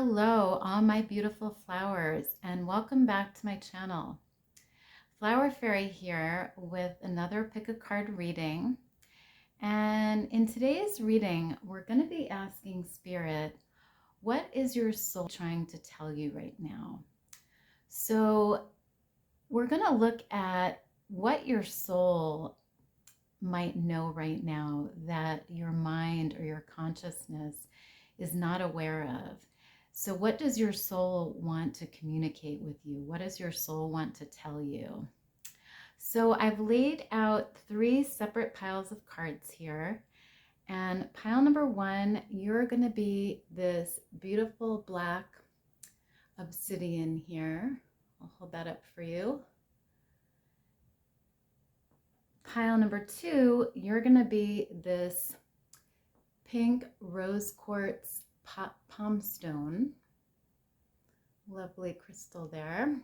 Hello, all my beautiful flowers, and welcome back to my channel. Flower Fairy here with another pick a card reading. And in today's reading, we're going to be asking Spirit, what is your soul trying to tell you right now? So we're going to look at what your soul might know right now that your mind or your consciousness is not aware of. So what does your soul want to communicate with you? What does your soul want to tell you? So I've laid out 3 separate piles of cards here. And pile number 1, you're going to be this beautiful black obsidian here. I'll hold that up for you. Pile number 2, you're going to be this pink rose quartz Palmstone. Lovely crystal there.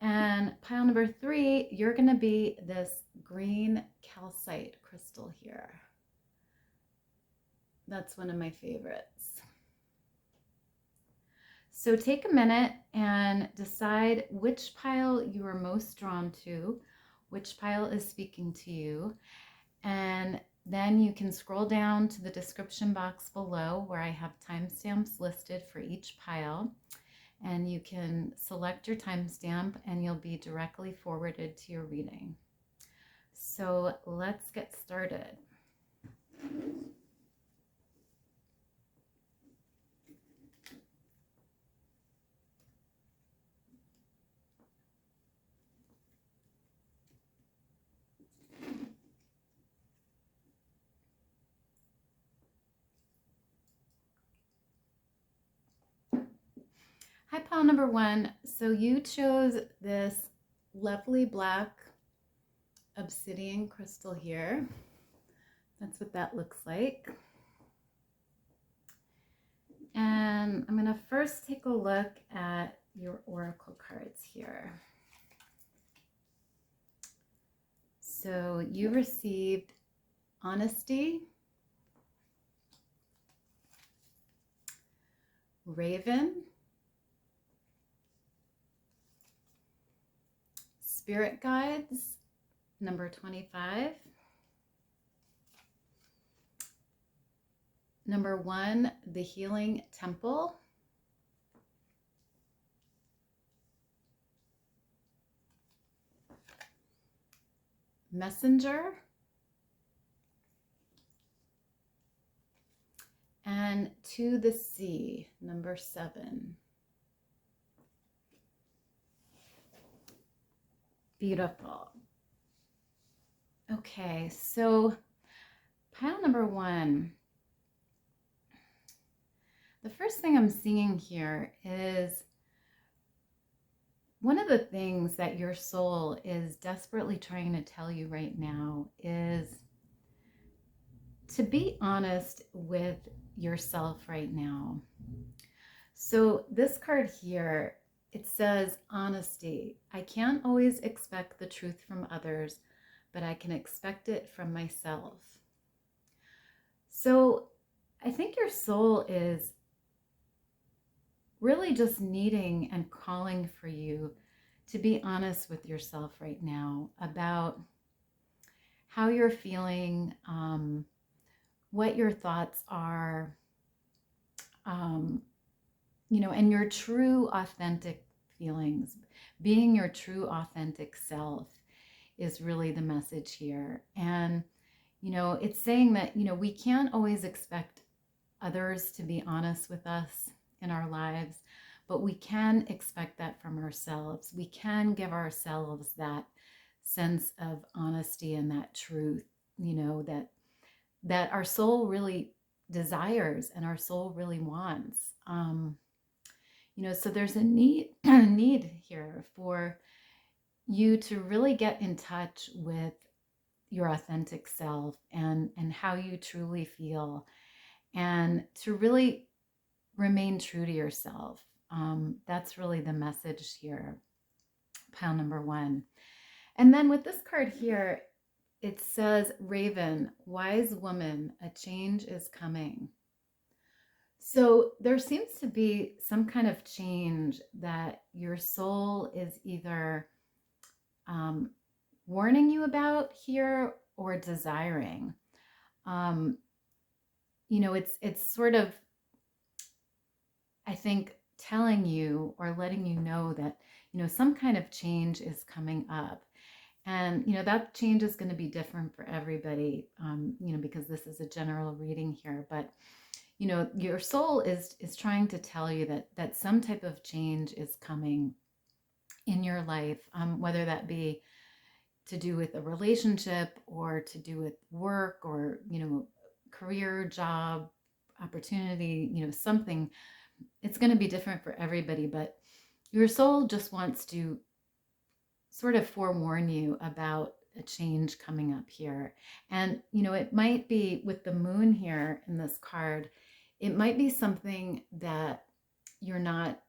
And pile number 3, you're going to be this green calcite crystal here. That's one of my favorites. So take a minute and decide which pile you are most drawn to, which pile is speaking to you, and then you can scroll down to the description box below where I have timestamps listed for each pile, and you can select your timestamp and you'll be directly forwarded to your reading. So let's get started. Hi, pile number 1. So you chose this lovely black obsidian crystal here. That's what that looks like. And I'm going to first take a look at your oracle cards here. So you received honesty, raven, spirit guides, number 25. Number 1, the healing temple. Messenger. And to the sea, number 7. Beautiful. Okay, so pile number 1. The first thing I'm seeing here is one of the things that your soul is desperately trying to tell you right now is to be honest with yourself right now. So this card here, it says honesty. I can't always expect the truth from others, but I can expect it from myself. So I think your soul is really just needing and calling for you to be honest with yourself right now about how you're feeling, what your thoughts are, and your true authentic feelings. Being your true authentic self is really the message here. And, it's saying that, we can't always expect others to be honest with us in our lives, but we can expect that from ourselves. We can give ourselves that sense of honesty and that truth, that our soul really desires and our soul really wants. So there's a need here for you to really get in touch with your authentic self and how you truly feel, and to really remain true to yourself. That's really the message here, pile number 1. And then with this card here, it says, Raven, wise woman, a change is coming. So there seems to be some kind of change that your soul is either um, warning you about here or desiring. Um, it's sort of, I think, telling you or letting you know that, some kind of change is coming up. And, that change is going to be different for everybody, because this is a general reading here. But, your soul is trying to tell you that some type of change is coming in your life, whether that be to do with a relationship or to do with work or, career, job, opportunity, something. It's going to be different for everybody, but your soul just wants to sort of forewarn you about a change coming up here. And, it might be with the moon here in this card, it might be something that you're not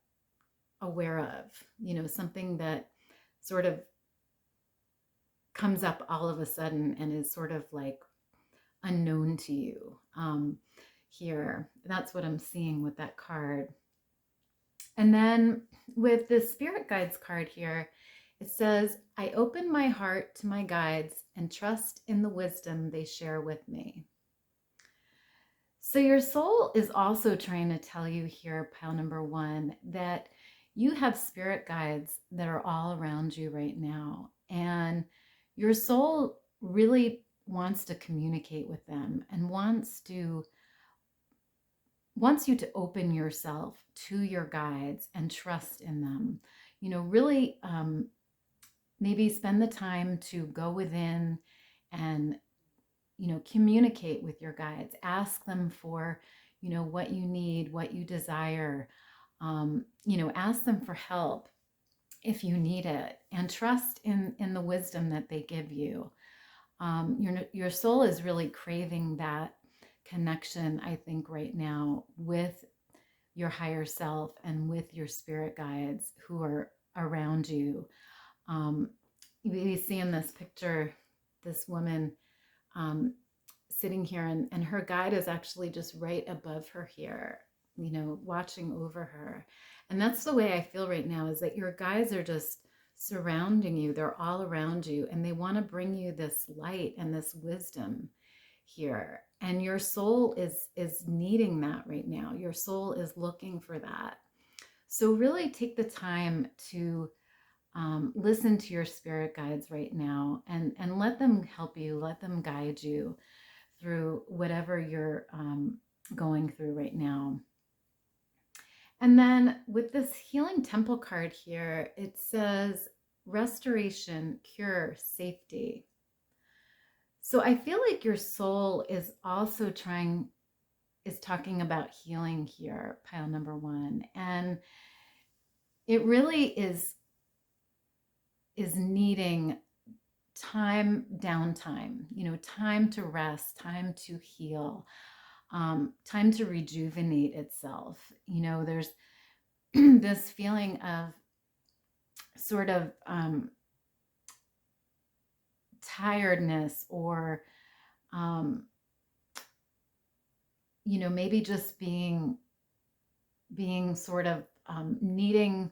aware of, something that sort of comes up all of a sudden and is sort of like unknown to you here. That's what I'm seeing with that card. And then with the Spirit Guides card here, it says, I open my heart to my guides and trust in the wisdom they share with me. So your soul is also trying to tell you here, pile number 1, that you have spirit guides that are all around you right now. And your soul really wants to communicate with them and wants you to open yourself to your guides and trust in them. Really maybe spend the time to go within and communicate with your guides. Ask them for what you need, what you desire. Ask them for help if you need it, and trust in the wisdom that they give you. Your soul is really craving that connection, I think, right now with your higher self and with your spirit guides who are around you. You see in this picture this woman sitting here, and her guide is actually just right above her here, watching over her. And that's the way I feel right now, is that your guides are just surrounding you. They're all around you, and they want to bring you this light and this wisdom here. And your soul is needing that right now. Your soul is looking for that. So really take the time to listen to your spirit guides right now, and let them help you, let them guide you through whatever you're going through right now. And then with this healing temple card here, it says restoration, cure, safety. So I feel like your soul is also talking about healing here, pile number 1. And it really is needing downtime, time to rest, time to heal, time to rejuvenate itself. There's this feeling of sort of tiredness, or maybe just being sort of needing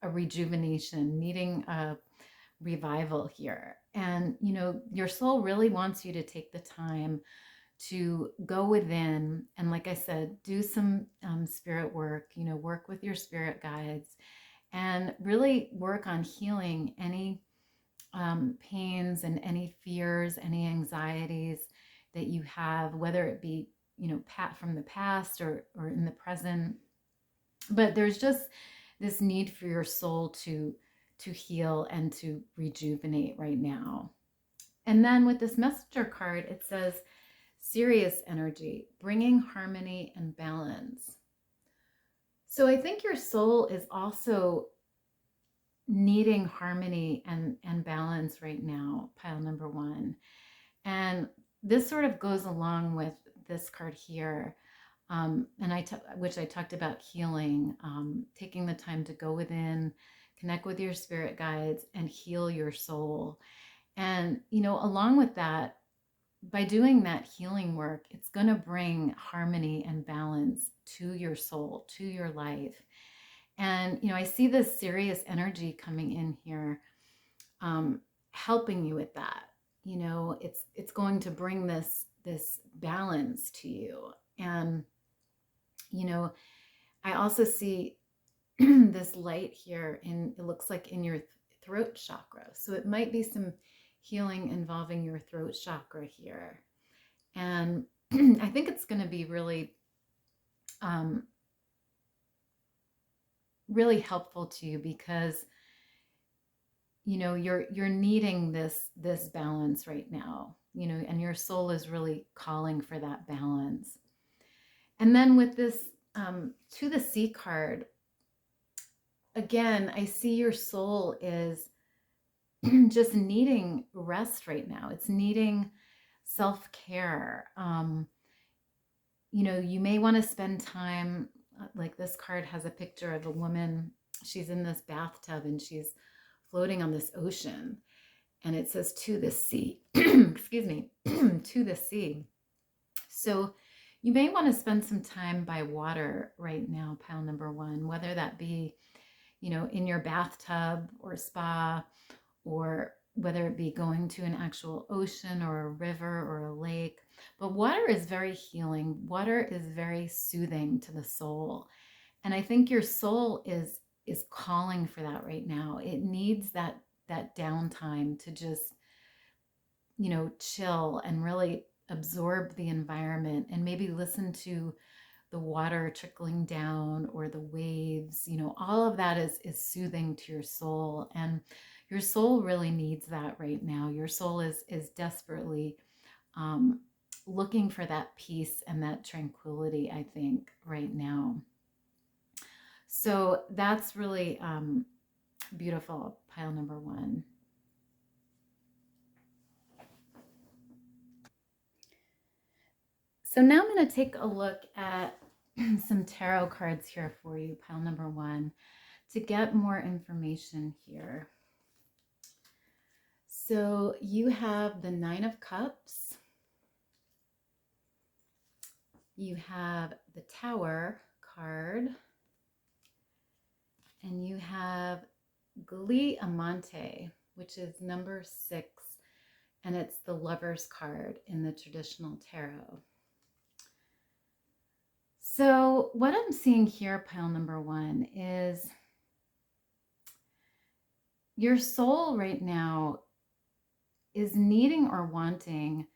a rejuvenation, needing a revival here. And your soul really wants you to take the time to go within and, like I said, do some spirit work, work with your spirit guides, and really work on healing any pains and any fears, any anxieties that you have, whether it be from the past or in the present. But there's just this need for your soul to heal and to rejuvenate right now. And then with this messenger card, it says Sirius energy, bringing harmony and balance. So I think your soul is also needing harmony and balance right now, pile number 1. And this sort of goes along with this card here, which I talked about healing, taking the time to go within, connect with your spirit guides, and heal your soul. And along with that, by doing that healing work, it's going to bring harmony and balance to your soul, to your life. And, I see this serious energy coming in here, helping you with that. It's going to bring this balance to you. And, I also see this light here it looks like in your throat chakra. So it might be some healing involving your throat chakra here. And I think it's going to be really, really helpful to you because, you're needing this balance right now, and your soul is really calling for that balance. And then with this to the sea card, again, I see your soul is just needing rest right now. It's needing self-care. You may want to spend time, like this card has a picture of a woman. She's in this bathtub and she's floating on this ocean. And it says, to the sea, excuse me, to the sea. So you may want to spend some time by water right now, pile number one, whether that be, in your bathtub or spa, or whether it be going to an actual ocean or a river or a lake. But water is very healing. Water is very soothing to the soul. And I think your soul is calling for that right now. It needs that downtime to just, chill and really absorb the environment and maybe listen to the water trickling down or the waves. All of that is soothing to your soul. And your soul really needs that right now. Your soul is desperately looking for that peace and that tranquility, I think, right now. So that's really beautiful, pile number one. So now I'm going to take a look at some tarot cards here for you, pile number one, to get more information here. So you have the Nine of Cups. You have the Tower card. And you have Gli Amante, which is number 6. And it's the Lover's card in the traditional tarot. So what I'm seeing here, pile number one, is your soul right now is needing or wanting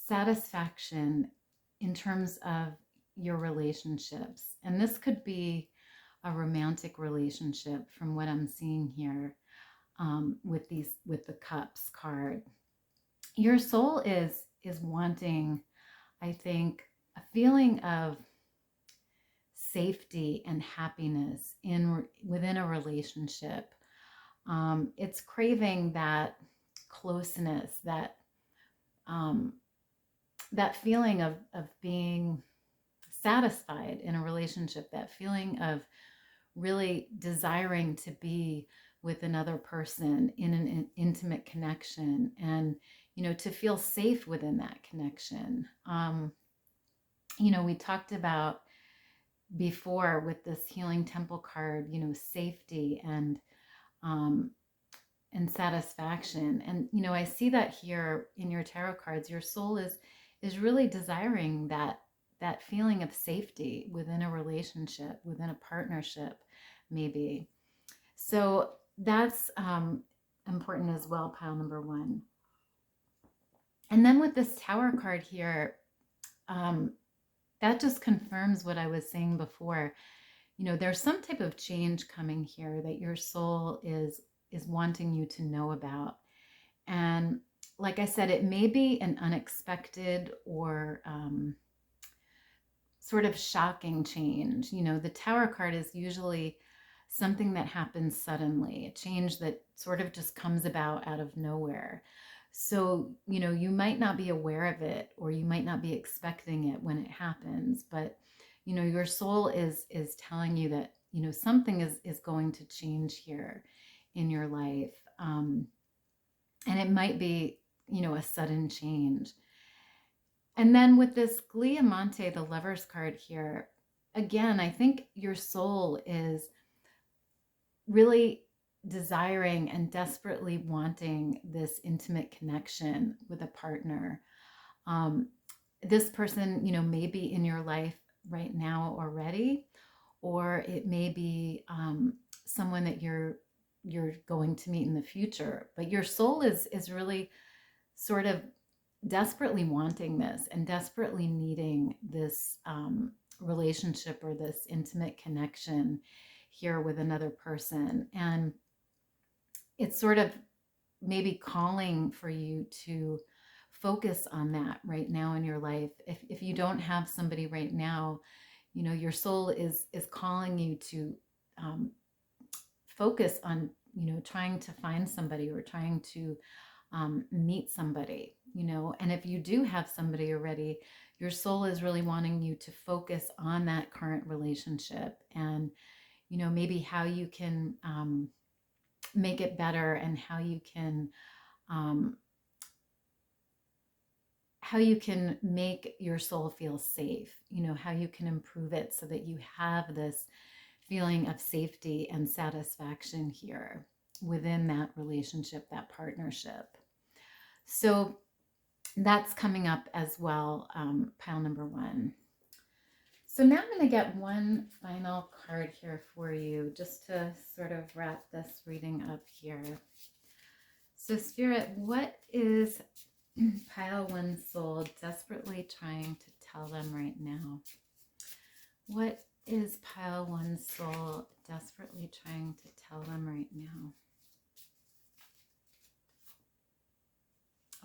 satisfaction in terms of your relationships. And this could be a romantic relationship from what I'm seeing here with the Cups card. Your soul is wanting, I think, a feeling of safety and happiness within a relationship. It's craving that closeness, that feeling of being satisfied in a relationship, that feeling of really desiring to be with another person in an intimate connection, and to feel safe within that connection. We talked about before with this Healing Temple card, safety and satisfaction. And I see that here in your tarot cards. Your soul is really desiring that feeling of safety within a relationship, within a partnership, maybe. So that's important as well, pile number one. And then with this Tower card here, that just confirms what I was saying before. There's some type of change coming here that your soul is wanting you to know about. And like I said, it may be an unexpected or sort of shocking change. The Tower card is usually something that happens suddenly, a change that sort of just comes about out of nowhere. So, you might not be aware of it, or you might not be expecting it when it happens, but, your soul is telling you that, something is going to change here in your life. And it might be a sudden change. And then with this Gliamante, the Lover's card here, again, I think your soul is really desiring and desperately wanting this intimate connection with a partner. This person, may be in your life right now already, or it may be someone that you're going to meet in the future. But your soul is really sort of desperately wanting this and desperately needing this relationship or this intimate connection here with another person. And it's sort of maybe calling for you to focus on that right now in your life. If you don't have somebody right now, your soul is calling you to focus on, trying to find somebody or trying to meet somebody, and if you do have somebody already, your soul is really wanting you to focus on that current relationship and, maybe how you can make it better and how you can make your soul feel safe, how you can improve it so that you have this feeling of safety and satisfaction here within that relationship, that partnership. So that's coming up as well, pile number 1. So now I'm going to get one final card here for you just to sort of wrap this reading up here. So Spirit, what is pile 1 soul desperately trying to tell them right now? What is pile 1 soul desperately trying to tell them right now?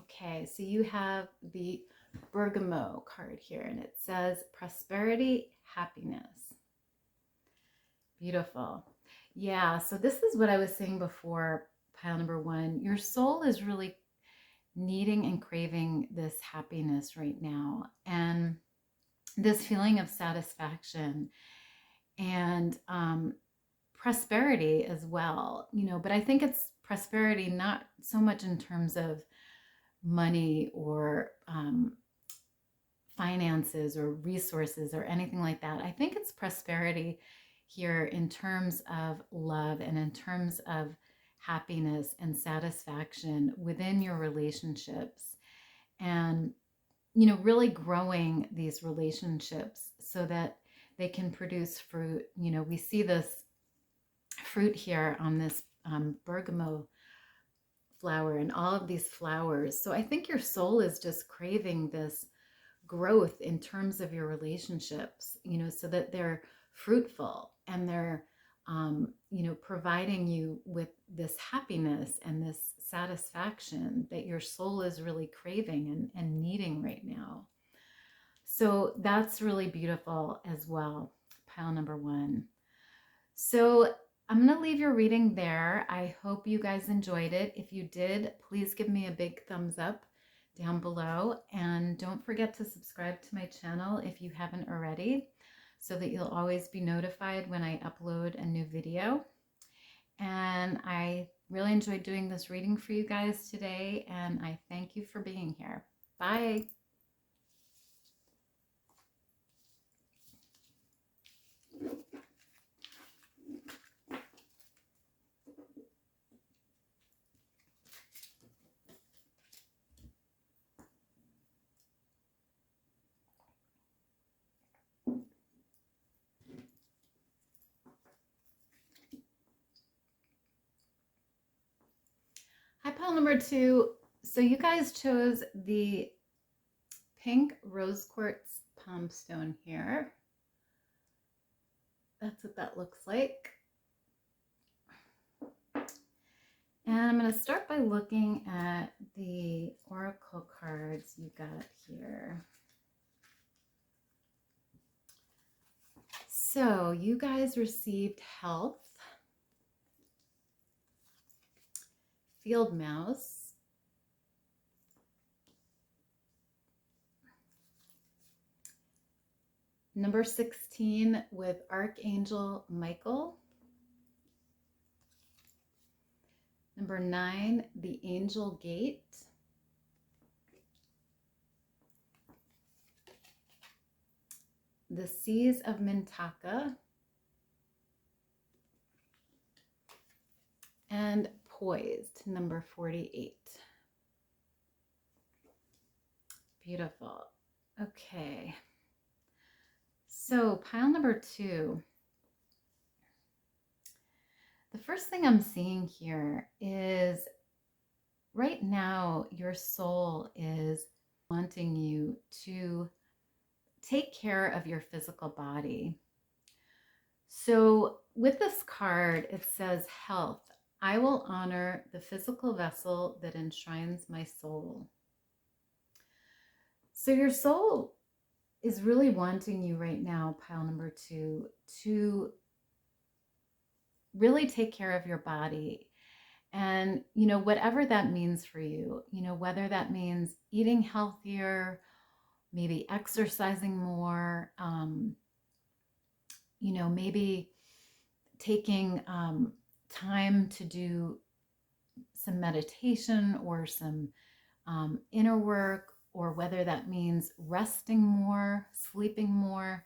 Okay, so you have the Bergamo card here, and it says prosperity, happiness. Beautiful. Yeah, so this is what I was saying before, pile number 1. Your soul is really needing and craving this happiness right now, and this feeling of satisfaction and prosperity as well, but I think it's prosperity not so much in terms of money or finances or resources or anything like that. I think it's prosperity here in terms of love and in terms of happiness and satisfaction within your relationships, and really growing these relationships so that they can produce fruit. We see this fruit here on this bergamot flower and all of these flowers. So I think your soul is just craving this growth in terms of your relationships, so that they're fruitful and they're, providing you with this happiness and this satisfaction that your soul is really craving and needing right now. So that's really beautiful as well, pile number 1. So I'm going to leave your reading there. I hope you guys enjoyed it. If you did, please give me a big thumbs up down below. And don't forget to subscribe to my channel if you haven't already, so that you'll always be notified when I upload a new video. And I really enjoyed doing this reading for you guys today, and I thank you for being here. Bye. Hi, pile number 2. So you guys chose the pink rose quartz palmstone here. That's what that looks like. And I'm going to start by looking at the oracle cards you got here. So you guys received health, field mouse, number 16 with Archangel Michael, number 9, the Angel Gate, the Seas of Mintaka, and Poised, number 48. Beautiful. Okay. So pile number 2. The first thing I'm seeing here is right now your soul is wanting you to take care of your physical body. So with this card, it says health. I will honor the physical vessel that enshrines my soul. So your soul is really wanting you right now, pile number 2, to really take care of your body. And, whatever that means for you, whether that means eating healthier, maybe exercising more, maybe taking time to do some meditation or some inner work, or whether that means resting more, sleeping more,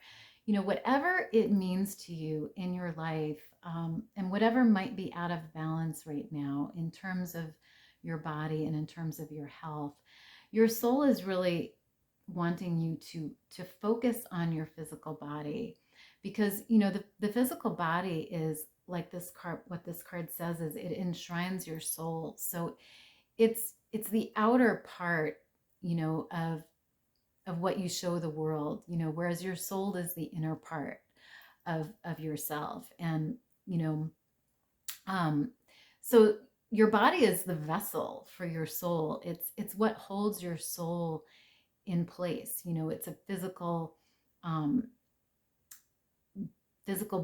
whatever it means to you in your life, and whatever might be out of balance right now in terms of your body and in terms of your health, your soul is really wanting you to focus on your physical body, because the physical body is like this card. What this card says is it enshrines your soul. So it's the outer part, of what you show the world, whereas your soul is the inner part of yourself. And so your body is the vessel for your soul. It's what holds your soul in place. It's a physical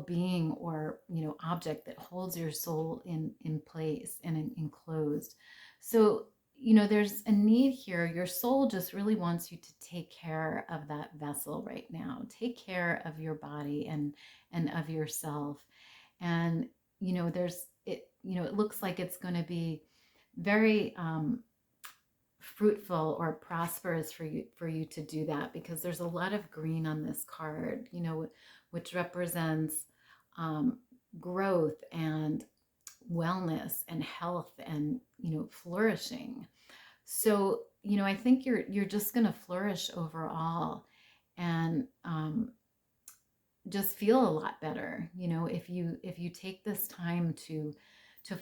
being, or object that holds your soul in place and enclosed. So there's a need here. Your soul just really wants you to take care of that vessel right now. Take care of your body and of yourself. And it looks like it's going to be very fruitful or prosperous for you to do that, because there's a lot of green on this card, which represents growth and wellness and health and flourishing. So I think you're just going to flourish overall, and just feel a lot better if you take this time to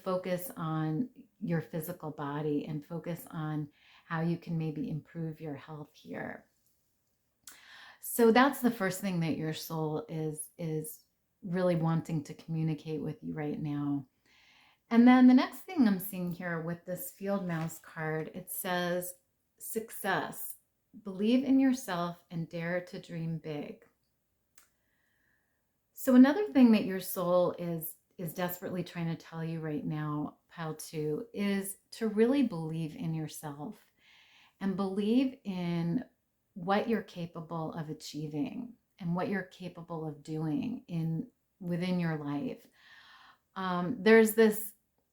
focus on your physical body and focus on how you can maybe improve your health here. So that's the first thing that your soul is really wanting to communicate with you right now. And then the next thing I'm seeing here with this field mouse card, it says success. Believe in yourself and dare to dream big. So another thing that your soul is desperately trying to tell you right now, pile 2, is to really believe in yourself and believe in what you're capable of achieving and what you're capable of doing within your life. There's this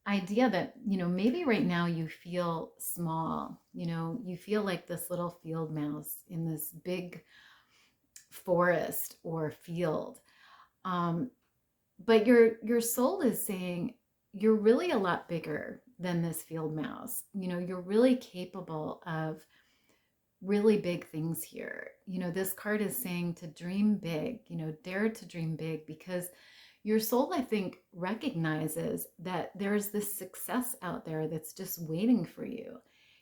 idea that, maybe right now you feel small, you feel like this little field mouse in this big forest or field. But your soul is saying you're really a lot bigger than this field mouse. You're really capable of really big things here. This card is saying to dream big, dare to dream big, because your soul, I think, recognizes that there's this success out there that's just waiting for you.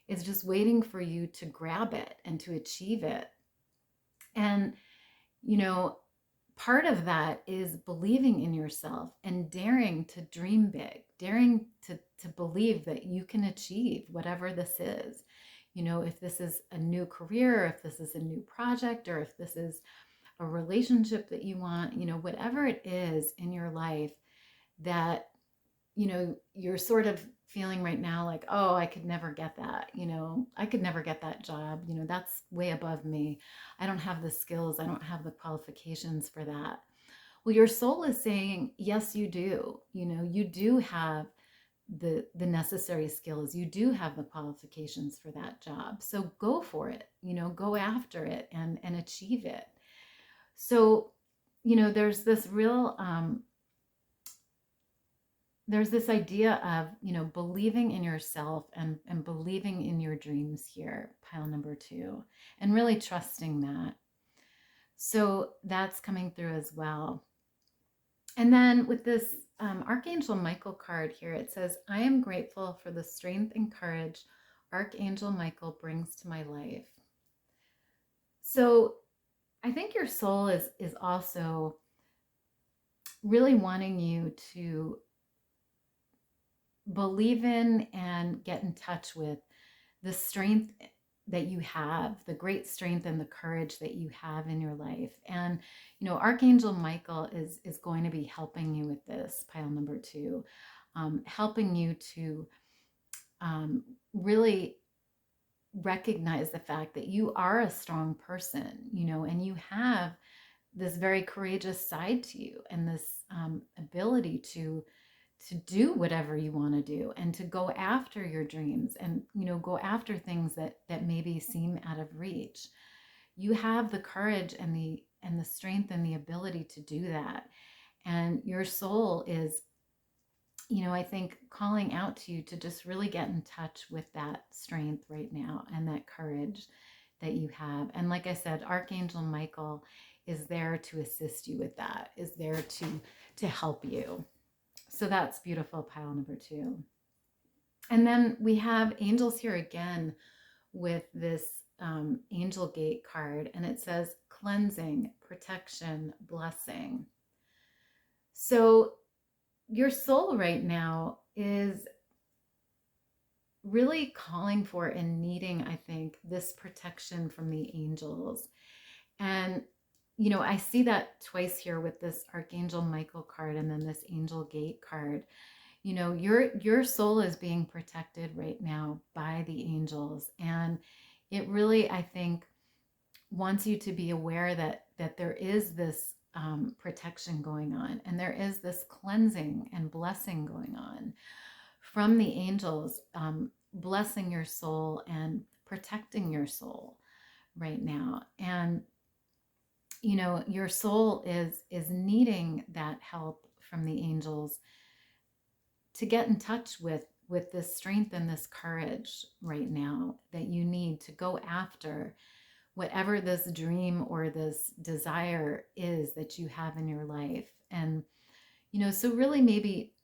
It's just waiting for you to grab it and to achieve it. And, part of that is believing in yourself and daring to dream big, daring to believe that you can achieve whatever this is. If this is a new career, if this is a new project, or if this is a relationship that you want, whatever it is in your life that, you're sort of feeling right now like, oh, I could never get that, I could never get that job, that's way above me. I don't have the skills. I don't have the qualifications for that. Well, your soul is saying, yes, you do. You do have the necessary skills. You do have the qualifications for that job. So go for it, go after it and achieve it. So, there's this real, there's this idea of, believing in yourself and believing in your dreams here, pile number 2, and really trusting that. So that's coming through as well. And then with this Archangel Michael card here, it says, I am grateful for the strength and courage Archangel Michael brings to my life. So I think your soul is also really wanting you to believe in and get in touch with the strength that you have, the great strength and the courage that you have in your life. And, Archangel Michael is going to be helping you with this, pile number 2, helping you to really recognize the fact that you are a strong person, and you have this very courageous side to you, and this ability to do whatever you want to do, and to go after your dreams, and go after things that maybe seem out of reach. You have the courage and the strength and the ability to do that, and your soul is, I think, calling out to you to just really get in touch with that strength right now and that courage that you have. And like I said, Archangel Michael is there to assist you with that, is there to help you. So that's beautiful, pile number 2. And then we have angels here again with this angel gate card, and it says cleansing, protection, blessing. So your soul right now is really calling for and needing, I think, this protection from the angels. And I see that twice here with this Archangel Michael card and then this Angel Gate card. Your soul is being protected right now by the angels, and it really, I think, wants you to be aware that there is this protection going on, and there is this cleansing and blessing going on from the angels, blessing your soul and protecting your soul right now. And your soul is needing that help from the angels to get in touch with this strength and this courage right now that you need to go after whatever this dream or this desire is that you have in your life. And so really maybe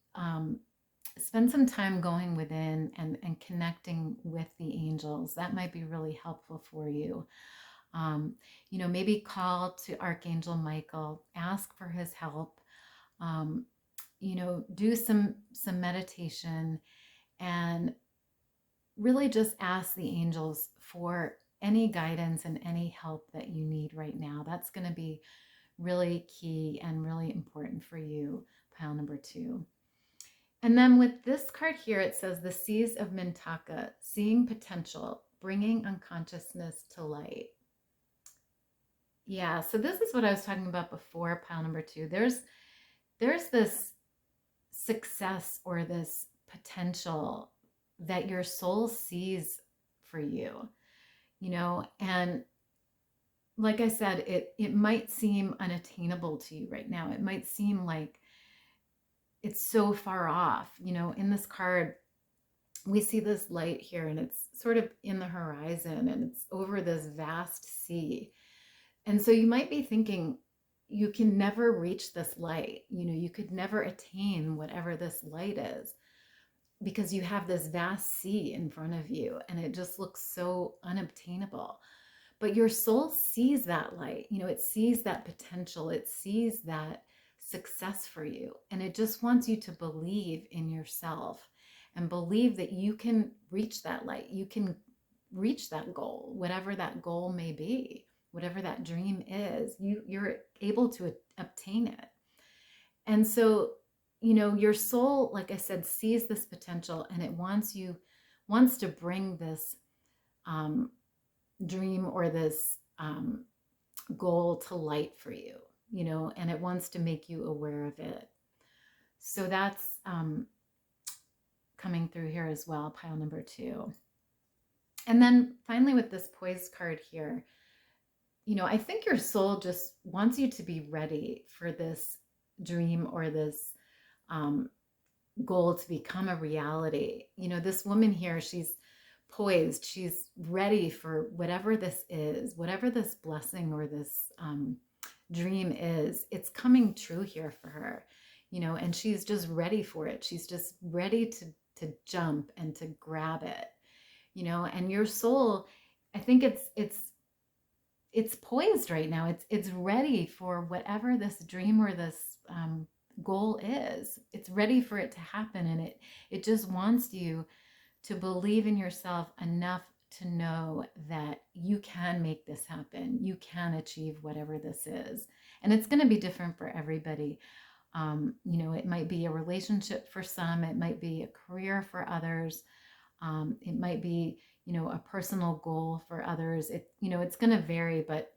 spend some time going within and connecting with the angels. That might be really helpful for you. Maybe call to Archangel Michael, ask for his help, do some meditation, and really just ask the angels for any guidance and any help that you need right now. That's going to be really key and really important for you, pile number 2. And then with this card here, it says the Seas of Mintaka, seeing potential, bringing unconsciousness to light. Yeah, so this is what I was talking about before, pile number 2. There's this success or this potential that your soul sees for you, and like I said, it might seem unattainable to you right now. It might seem like it's so far off. In this card, we see this light here, and it's sort of in the horizon, and it's over this vast sea. And so you might be thinking, you can never reach this light. You could never attain whatever this light is, because you have this vast sea in front of you, and it just looks so unobtainable. But your soul sees that light. It sees that potential. It sees that success for you. And it just wants you to believe in yourself and believe that you can reach that light. You can reach that goal, whatever that goal may be. Whatever that dream is, you're able to obtain it. And so, your soul, like I said, sees this potential, and it wants to bring this dream or this goal to light for you, and it wants to make you aware of it. So that's coming through here as well, pile number 2. And then finally with this Poise card here, I think your soul just wants you to be ready for this dream or this um, goal to become a reality. This woman here, she's poised, she's ready for whatever this is, whatever this blessing or this dream is. It's coming true here for her, and she's just ready for it. She's just ready to jump and to grab it, and your soul, I think it's poised right now. It's ready for whatever this dream or this goal is. It's ready for it to happen, and it just wants you to believe in yourself enough to know that you can make this happen. You can achieve whatever this is, and it's going to be different for everybody. It might be a relationship for some. It might be a career for others. It might be, a personal goal for others. It's going to vary, but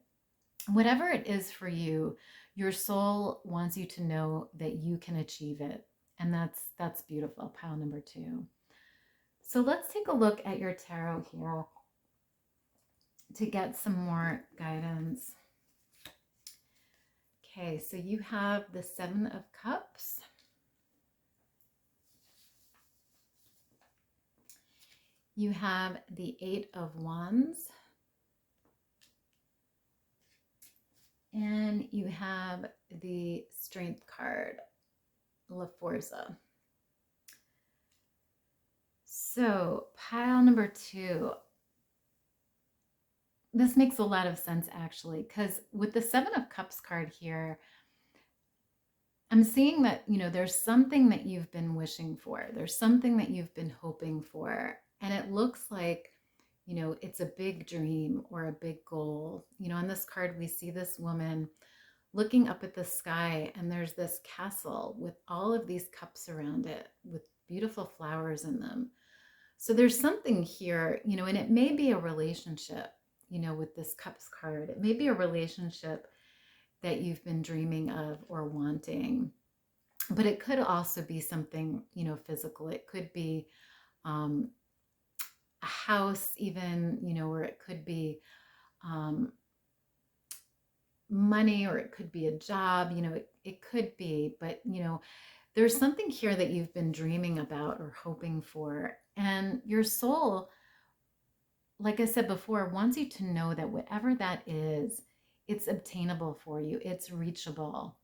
whatever it is for you, your soul wants you to know that you can achieve it. And that's beautiful, pile number 2. So let's take a look at your tarot here to get some more guidance. Okay, so you have the 7 of Cups. You have the 8 of Wands. And you have the Strength card, La Forza. So pile number 2. This makes a lot of sense actually, because with the 7 of Cups card here, I'm seeing that, there's something that you've been wishing for. There's something that you've been hoping for. And it looks like, it's a big dream or a big goal. On this card, we see this woman looking up at the sky, and there's this castle with all of these cups around it with beautiful flowers in them. So there's something here, and it may be a relationship, with this Cups card. It may be a relationship that you've been dreaming of or wanting, but it could also be something, physical. It could be a house even, or it could be money, or it could be a job, it could be, but there's something here that you've been dreaming about or hoping for. And your soul, like I said before, wants you to know that whatever that is, it's obtainable for you. It's reachable.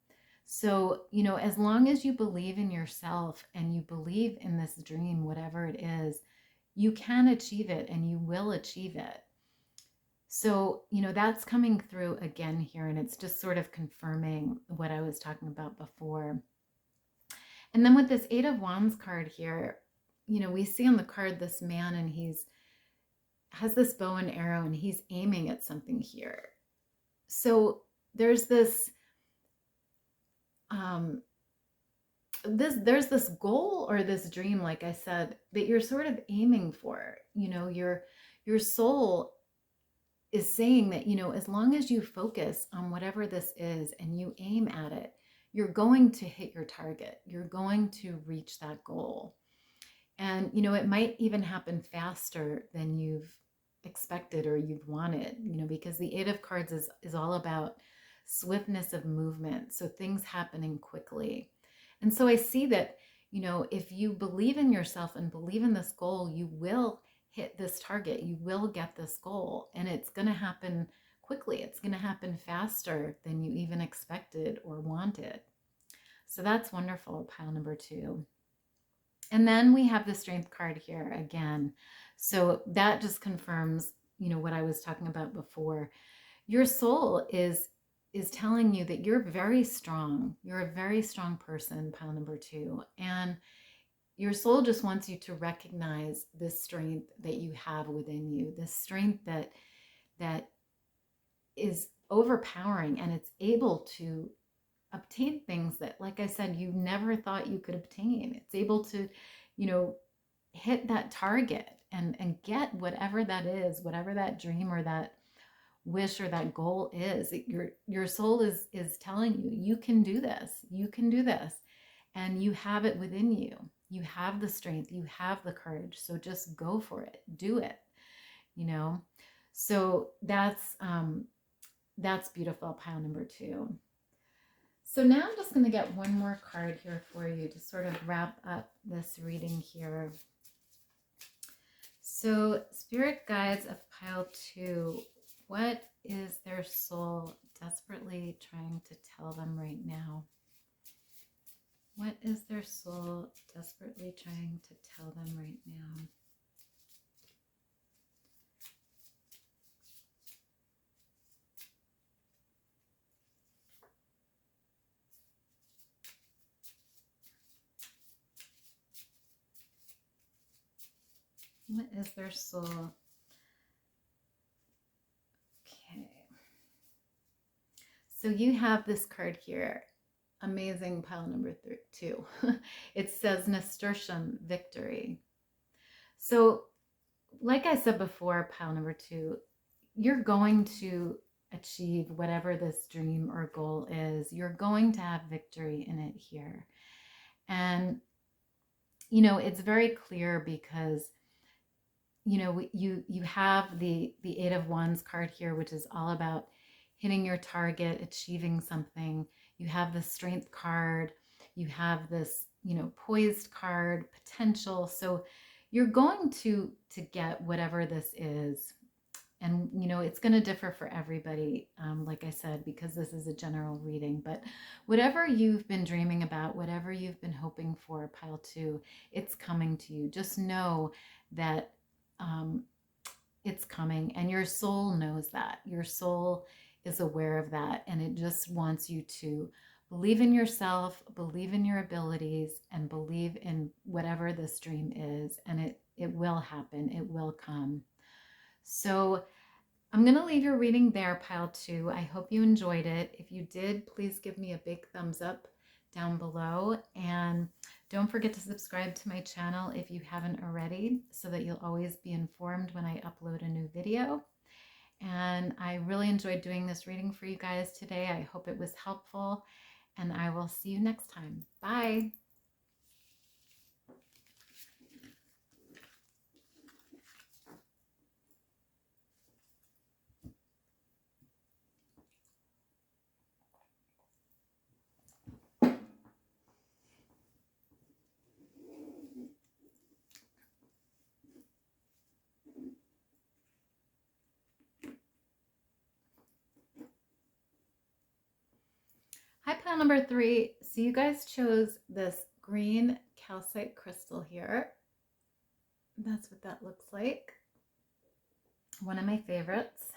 So, as long as you believe in yourself and you believe in this dream, whatever it is, you can achieve it and you will achieve it. So, that's coming through again here, and it's just sort of confirming what I was talking about before. And then with this 8 of Wands card here, we see on the card this man, and has this bow and arrow, and he's aiming at something here. So there's this there's this goal or this dream, like I said, that you're sort of aiming for. Your soul is saying that, as long as you focus on whatever this is and you aim at it, you're going to hit your target. You're going to reach that goal. And, it might even happen faster than you've expected or you've wanted, because the 8 of Cards is all about swiftness of movement. So things happening quickly. And so I see that, if you believe in yourself and believe in this goal, you will hit this target. You will get this goal, and it's going to happen quickly. It's going to happen faster than you even expected or wanted. So that's wonderful, pile number 2. And then we have the Strength card here again. So that just confirms, what I was talking about before. Your soul is telling you that you're very strong. You're a very strong person, pile number 2. And your soul just wants you to recognize this strength that you have within you, this strength that is overpowering, and it's able to obtain things that, like I said, you never thought you could obtain. It's able to, hit that target and get whatever that is, whatever that dream or that wish or that goal is. Your soul is telling you, you can do this. You can do this. And you have it within you. You have the strength. You have the courage. So just go for it. Do it. So that's That's beautiful, pile number 2. So now I'm just going to get one more card here for you to sort of wrap up this reading here. So spirit guides of pile 2, what is their soul desperately trying to tell them right now? What is their soul desperately trying to tell them right now? What is their soul? Okay. So you have this card here. Amazing, pile number 2. It says nasturtium, victory. So like I said before, pile number 2, you're going to achieve whatever this dream or goal is. You're going to have victory in it here. And, you know, it's very clear because, you know, you have the 8 of Wands card here, which is all about hitting your target, achieving something. You have the Strength card. You have this, you know, Poised card, potential. So you're going to get whatever this is. And, you know, it's going to differ for everybody, like I said, because this is a general reading. But whatever you've been dreaming about, whatever you've been hoping for, pile 2, it's coming to you. Just know that it's coming, and your soul knows that. Your soul is aware of that, and it just wants you to believe in yourself, believe in your abilities, and believe in whatever this dream is, and it will happen. It will come. So I'm going to leave your reading there, pile 2. I hope you enjoyed it. If you did, please give me a big thumbs up down below. And don't forget to subscribe to my channel if you haven't already, so that you'll always be informed when I upload a new video. And I really enjoyed doing this reading for you guys today. I hope it was helpful, and I will see you next time. Bye. Hi, pile number 3. So you guys chose this green calcite crystal here. That's what that looks like. One of my favorites.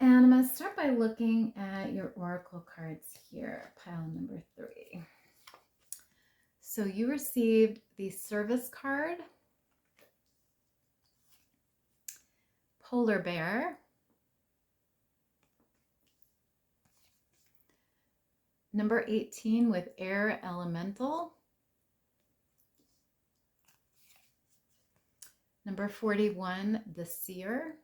And I'm going to start by looking at your oracle cards here, pile number 3. So you received the service card, polar bear, number 18 with air elemental, number 41, the seer,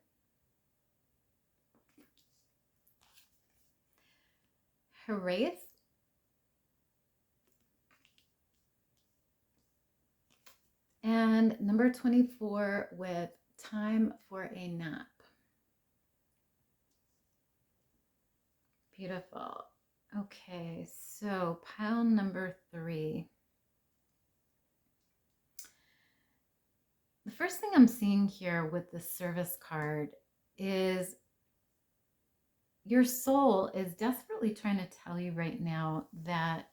Herath, and number 24 with time for a nap. Beautiful. Okay, so pile number 3. The first thing I'm seeing here with the service card is your soul is desperately trying to tell you right now that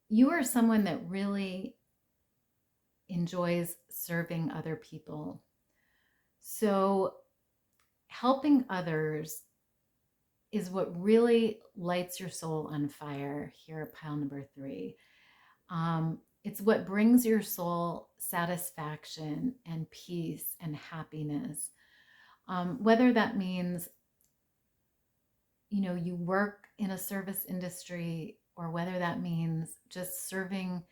you are someone that really enjoys serving other people. So helping others is what really lights your soul on fire here at pile number 3. It's what brings your soul satisfaction and peace and happiness. Whether that means, you know, you work in a service industry, or whether that means just serving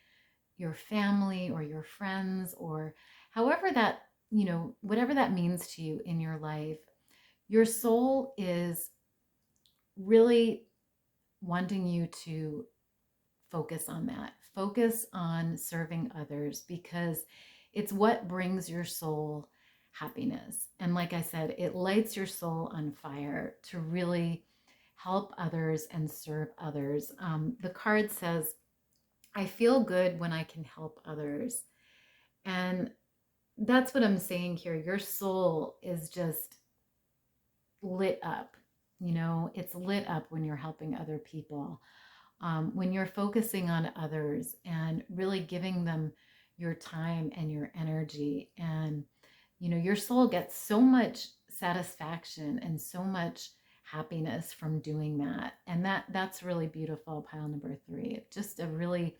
your family or your friends, or however that, you know, whatever that means to you in your life, your soul is really wanting you to focus on that. Focus on serving others, because it's what brings your soul happiness. And like I said, it lights your soul on fire to really help others and serve others. The card says, I feel good when I can help others. And that's what I'm saying here. Your soul is just lit up. It's lit up when you're helping other people. When you're focusing on others and really giving them your time and your energy. And, your soul gets so much satisfaction and so much happiness from doing that. And that's really beautiful, pile number 3. It's just a really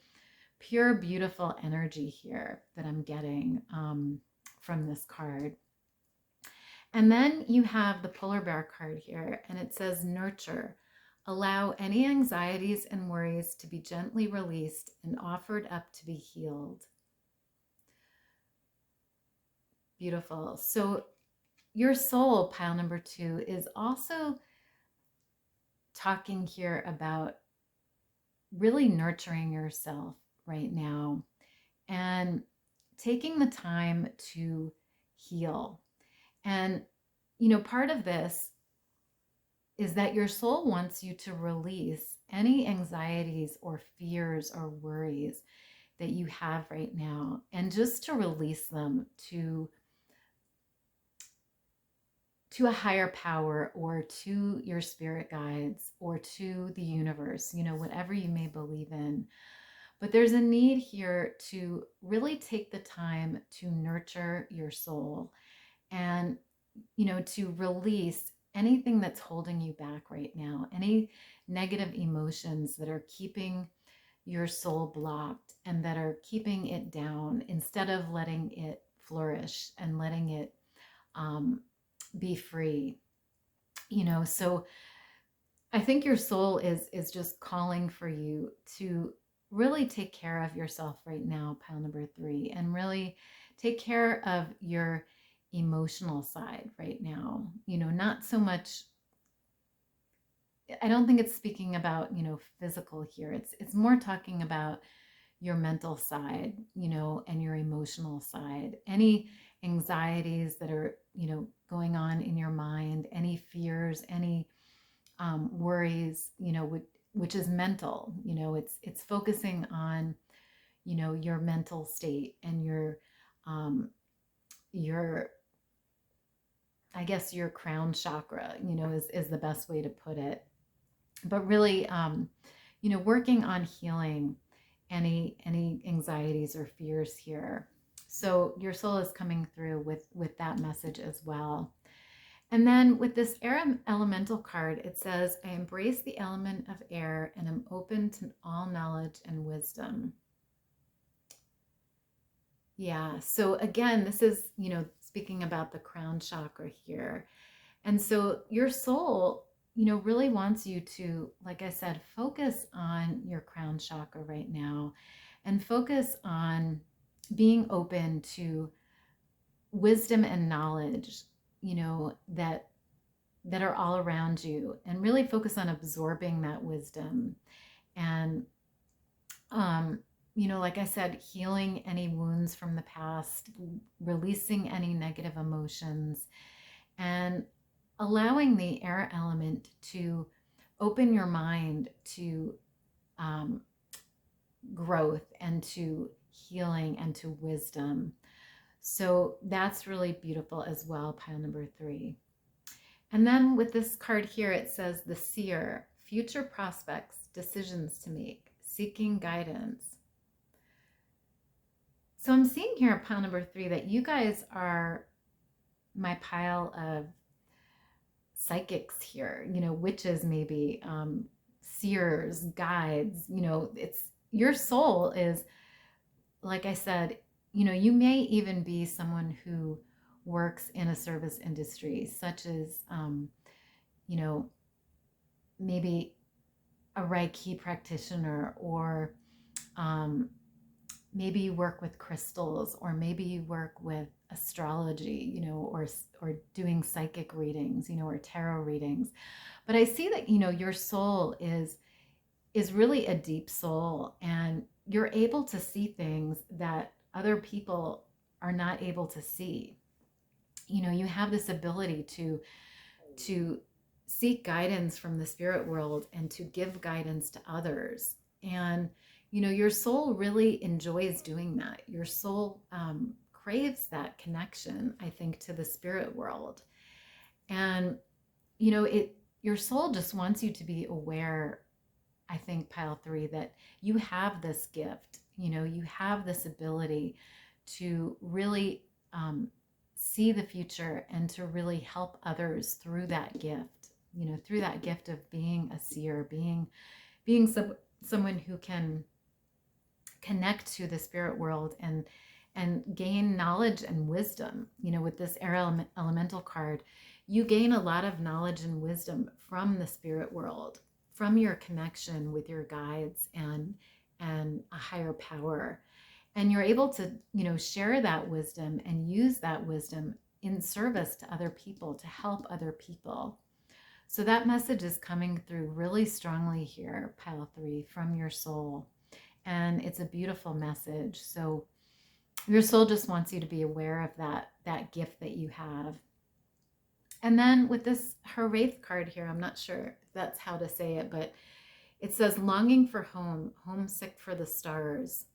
pure, beautiful energy here that I'm getting from this card. And then you have the polar bear card here, and it says nurture. Allow any anxieties and worries to be gently released and offered up to be healed. Beautiful. So your soul, pile number 2, is also talking here about really nurturing yourself right now and taking the time to heal. And, part of this is that your soul wants you to release any anxieties or fears or worries that you have right now, and just to release them to a higher power, or to your spirit guides, or to the universe, whatever you may believe in. But there's a need here to really take the time to nurture your soul and, to release anything that's holding you back right now, any negative emotions that are keeping your soul blocked and that are keeping it down, instead of letting it flourish and letting it be free. So I think your soul is just calling for you to really take care of yourself right now, pile number 3, and really take care of your emotional side right now. Not so much, I don't think it's speaking about, physical here. It's more talking about your mental side, and your emotional side. Any anxieties that are, going on in your mind, any fears, any worries, which is mental. It's focusing on, your mental state and your I guess your crown chakra, is the best way to put it. But really, working on healing any anxieties or fears here. So your soul is coming through with that message as well. And then with this air elemental card, it says, I embrace the element of air and am open to all knowledge and wisdom. Yeah. So again, this is, speaking about the crown chakra here. And so your soul, really wants you to, like I said, focus on your crown chakra right now, and focus on being open to wisdom and knowledge, that are all around you, and really focus on absorbing that wisdom. And, like I said, healing any wounds from the past, releasing any negative emotions, and allowing the air element to open your mind to growth and to healing and to wisdom. So that's really beautiful as well, pile number 3. And then with this card here, it says the seer, future prospects, decisions to make, seeking guidance. So I'm seeing here, pile number 3, that you guys are my pile of psychics here, witches, maybe, seers, guides. It's your soul is, like I said, you may even be someone who works in a service industry, such as, maybe a Reiki practitioner, or maybe you work with crystals, or maybe you work with astrology, or doing psychic readings, or tarot readings. But I see that, your soul is really a deep soul, and you're able to see things that other people are not able to see. you have this ability to seek guidance from the spirit world and to give guidance to others. And your soul really enjoys doing that. Your soul craves that connection, I think, to the spirit world. And your soul just wants you to be aware, I think, pile 3, that you have this gift. You have this ability to really see the future and to really help others through that gift. Through that gift of being a seer, being someone who can connect to the spirit world and gain knowledge and wisdom. With this air elemental card, you gain a lot of knowledge and wisdom from the spirit world, from your connection with your guides and a higher power. And you're able to, share that wisdom and use that wisdom in service to other people, to help other people. So that message is coming through really strongly here, pile 3, from your soul. And it's a beautiful message. So your soul just wants you to be aware of that gift that you have. And then with this her wraith card here, I'm not sure if that's how to say it, but it says longing for home, homesick for the stars.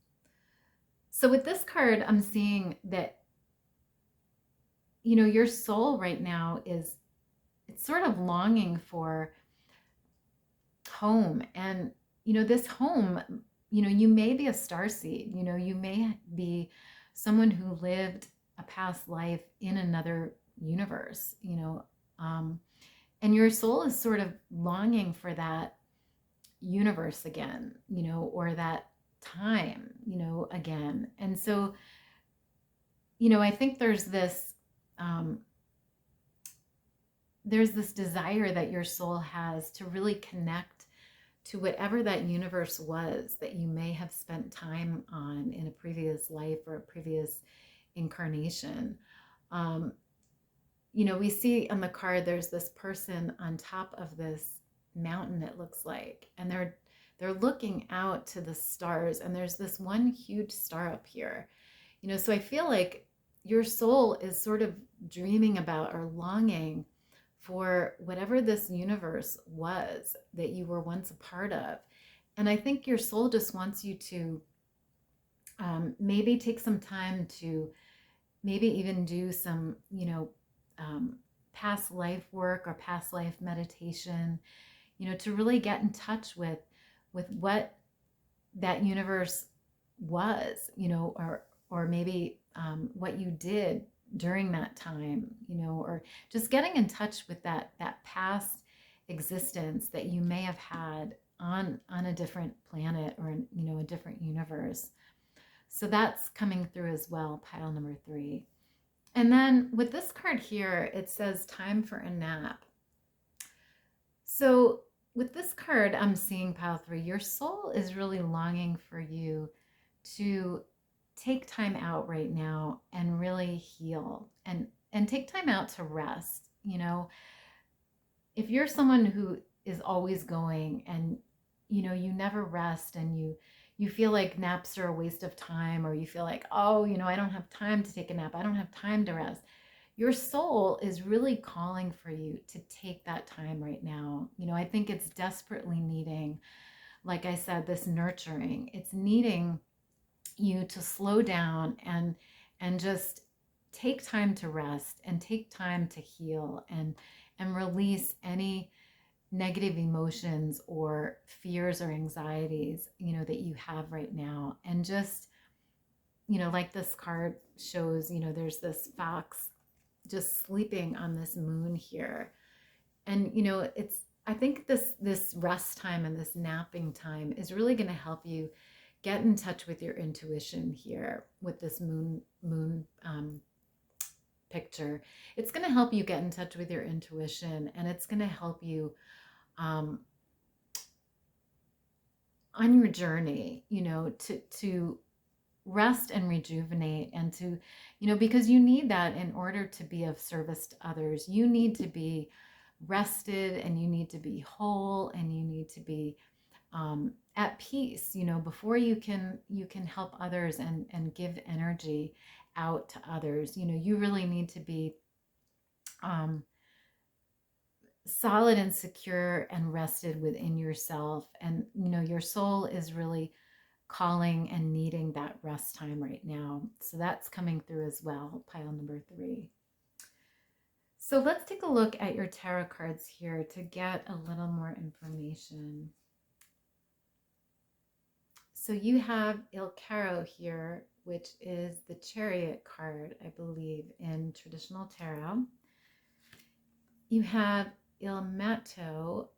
So with this card, I'm seeing that, your soul right now it's sort of longing for home. And, this home, you may be a starseed, you may be someone who lived a past life in another universe, and your soul is sort of longing for that universe again, or that time, again. And so, I think there's this desire that your soul has to really connect to whatever that universe was that you may have spent time on in a previous life or a previous incarnation. We see on the card, there's this person on top of this mountain, it looks like, and they're looking out to the stars, and there's this one huge star up here. So I feel like your soul is sort of dreaming about or longing for whatever this universe was that you were once a part of. And I think your soul just wants you to maybe take some time to maybe even do some, past life work or past life meditation, to really get in touch with what that universe was, or maybe what you did during that time, or just getting in touch with that past existence that you may have had on a different planet or a different universe. So that's coming through as well, pile number 3. And then with this card here, it says time for a nap. So with this card, I'm seeing, pile 3, your soul is really longing for you to take time out right now and really heal and take time out to rest. If you're someone who is always going and, you never rest, and you feel like naps are a waste of time, or you feel like, oh, I don't have time to take a nap, I don't have time to rest. Your soul is really calling for you to take that time right now. I think it's desperately needing, like I said, this nurturing. It's needing you to slow down and just take time to rest and take time to heal and release any negative emotions or fears or anxieties, that you have right now. And just, like this card shows, there's this fox just sleeping on this moon here. And, I think this rest time and this napping time is really going to help you get in touch with your intuition here with this moon picture. It's going to help you get in touch with your intuition, and it's going to help you on your journey, to rest and rejuvenate, and to, because you need that in order to be of service to others. You need to be rested, and you need to be whole, and you need to be at peace, before you can help others and give energy out to others. You really need to be solid and secure and rested within yourself. And, your soul is really calling and needing that rest time right now. So that's coming through as well, pile number 3. So let's take a look at your tarot cards here to get a little more information. So you have Il Caro here, which is the Chariot card, I believe, in traditional tarot. You have Il Matto,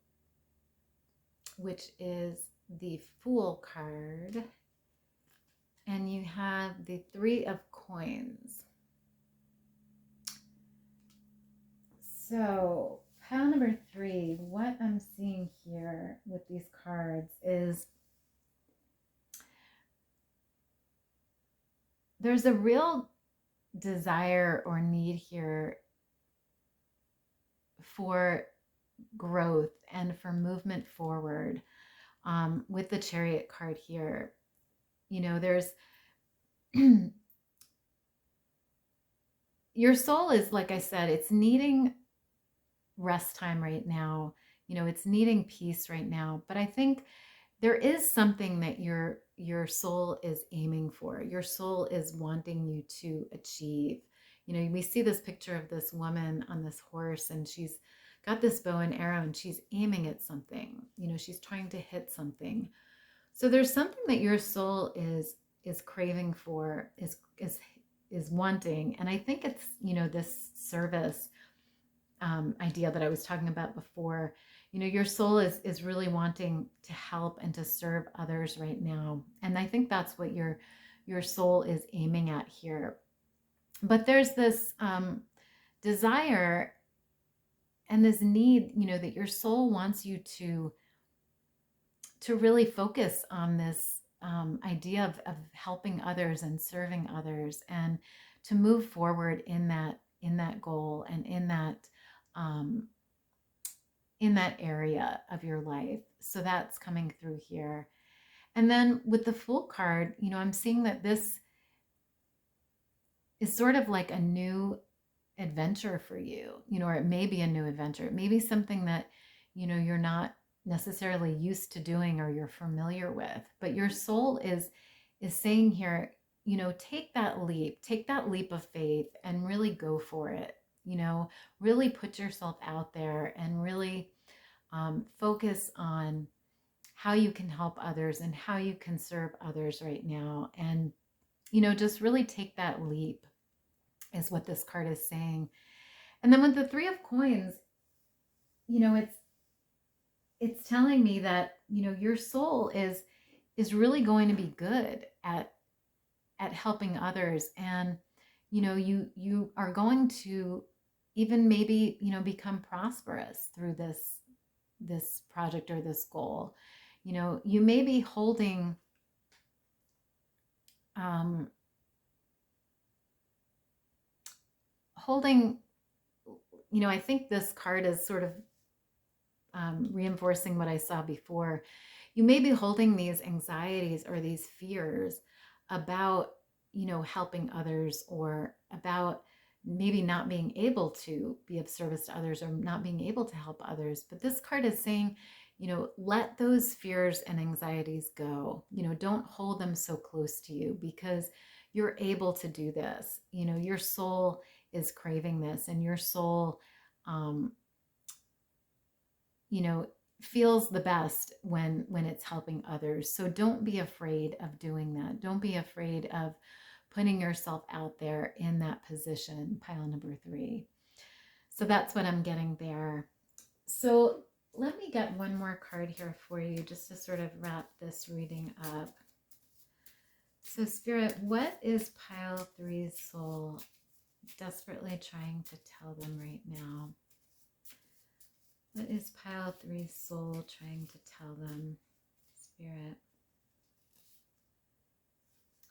which is the Fool card. And you have the 3 of Coins. So pile number 3, what I'm seeing here with these cards is there's a real desire or need here for growth and for movement forward. With the Chariot card here, there's your soul is, like I said, it's needing rest time right now. It's needing peace right now. But I think there is something that your soul is aiming for. Your soul is wanting you to achieve. We see this picture of this woman on this horse, and she's got this bow and arrow, and she's aiming at something. She's trying to hit something. So there's something that your soul is craving for, is wanting. And I think it's, this service idea that I was talking about before. Your soul is really wanting to help and to serve others right now. And I think that's what your soul is aiming at here. But there's this desire and this need, that your soul wants you to really focus on this idea of helping others and serving others, and to move forward in that goal and in that area of your life. So that's coming through here. And then with the Fool card, I'm seeing that this is sort of like a new adventure for you, or it may be a new adventure. It may be something that, you're not necessarily used to doing or you're familiar with, but your soul is saying here, take that leap of faith and really go for it. Really put yourself out there and really focus on how you can help others and how you can serve others right now. And, just really take that leap is what this card is saying. And then with the 3 of Coins, it's telling me that, your soul is really going to be good at helping others. And, you are going to even maybe, become prosperous through this project or this goal. You may be holding I think this card is sort of reinforcing what I saw before. You may be holding these anxieties or these fears about, helping others, or about maybe not being able to be of service to others, or not being able to help others. But this card is saying, let those fears and anxieties go. Don't hold them so close to you, because you're able to do this. Your soul is craving this, and your soul, feels the best when it's helping others. So don't be afraid of doing that. Don't be afraid of putting yourself out there in that position, pile number 3. So that's what I'm getting there. So let me get one more card here for you, just to sort of wrap this reading up. So Spirit, what is pile 3's soul desperately trying to tell them right now? What is pile 3's soul trying to tell them, Spirit?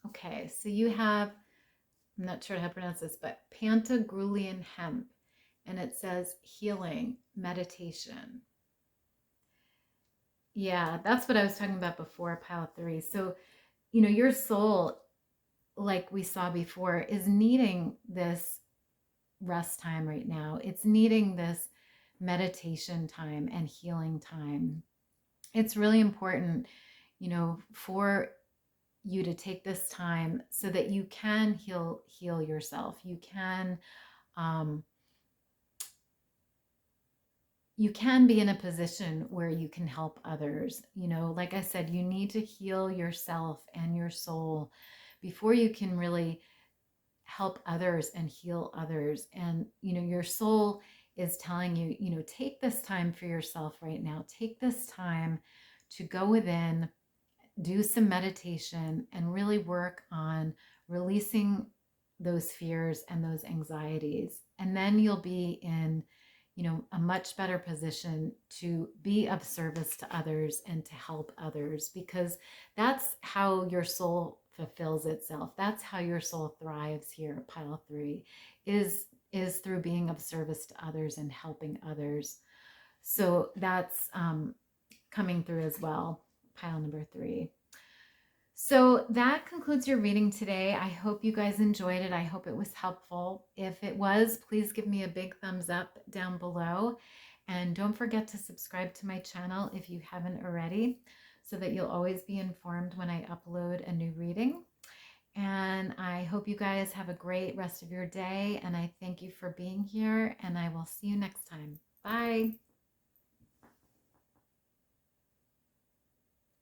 Okay, so you have, I'm not sure how to pronounce this, but Pantagruelian hemp, and it says healing, meditation. Yeah, that's what I was talking about before, pile 3. So, your soul, like we saw before, is needing this rest time right now. It's needing this meditation time and healing time. It's really important, you know, for you to take this time so that you can heal yourself. Um, you can be in a position where you can help others. You know, like I said, you need to heal yourself and your soul before you can really help others and heal others. And, you know, your soul is telling you, you know, take this time for yourself right now. Take this time to go within, do some meditation, and really work on releasing those fears and those anxieties. And then you'll be in, you know, a much better position to be of service to others and to help others, because that's how your soul fulfills itself. That's how your soul thrives here at pile 3, is through being of service to others and helping others. So that's coming through as well, pile number 3. So that concludes your reading today. I hope you guys enjoyed it. I hope it was helpful. If it was, please give me a big thumbs up down below. And don't forget to subscribe to my channel if you haven't already, so that you'll always be informed when I upload a new reading. And I hope you guys have a great rest of your day. And I thank you for being here. And I will see you next time. Bye.